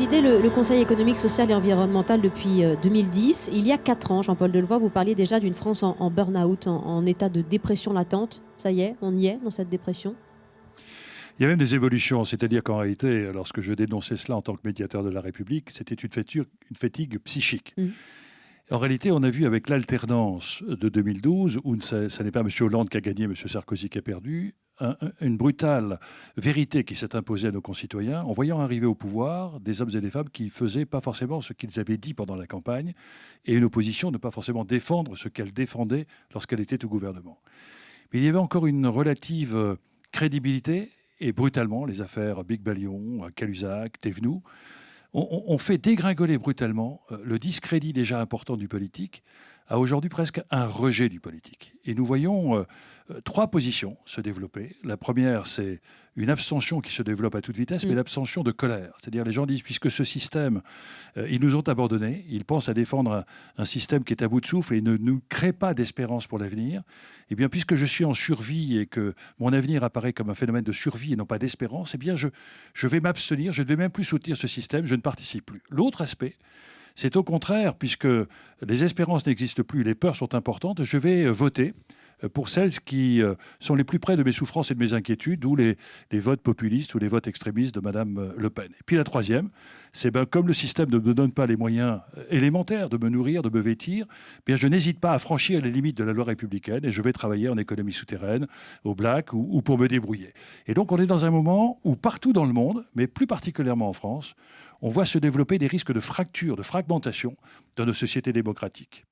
présidez le Conseil économique, social et environnemental depuis 2010. Il y a 4 ans, Jean-Paul Delevoye, vous parliez déjà d'une France en burn-out, en état de dépression latente. Ça y est, on y est dans cette dépression? Il y a même des évolutions, c'est-à-dire qu'en réalité, lorsque je dénonçais cela en tant que médiateur de la République, c'était une fatigue psychique. Mmh. En réalité, on a vu avec l'alternance de 2012, où ça n'est pas M. Hollande qui a gagné, M. Sarkozy qui a perdu, une brutale vérité qui s'est imposée à nos concitoyens en voyant arriver au pouvoir des hommes et des femmes qui ne faisaient pas forcément ce qu'ils avaient dit pendant la campagne et une opposition ne pas forcément défendre ce qu'elle défendait lorsqu'elle était au gouvernement. Mais il y avait encore une relative crédibilité et brutalement, les affaires Big Balion, Cahuzac, Thévenoud, on fait dégringoler brutalement le discrédit déjà important du politique à aujourd'hui presque un rejet du politique. Et nous voyons 3 positions se développer. La première, c'est une abstention qui se développe à toute vitesse, mais l'abstention de colère. C'est-à-dire les gens disent, puisque ce système, ils nous ont abandonnés, ils pensent à défendre un système qui est à bout de souffle et ne nous crée pas d'espérance pour l'avenir, eh bien, puisque je suis en survie et que mon avenir apparaît comme un phénomène de survie et non pas d'espérance, eh bien, je vais m'abstenir, je ne vais même plus soutenir ce système, je ne participe plus. L'autre aspect, c'est au contraire, puisque les espérances n'existent plus, les peurs sont importantes, je vais voter pour celles qui sont les plus près de mes souffrances et de mes inquiétudes, d'où les votes populistes ou les votes extrémistes de Mme Le Pen. Et puis la troisième, c'est comme le système ne me donne pas les moyens élémentaires de me nourrir, de me vêtir, bien je n'hésite pas à franchir les limites de la loi républicaine et je vais travailler en économie souterraine, au black ou pour me débrouiller. Et donc on est dans un moment où partout dans le monde, mais plus particulièrement en France, on voit se développer des risques de fracture, de fragmentation dans nos sociétés démocratiques.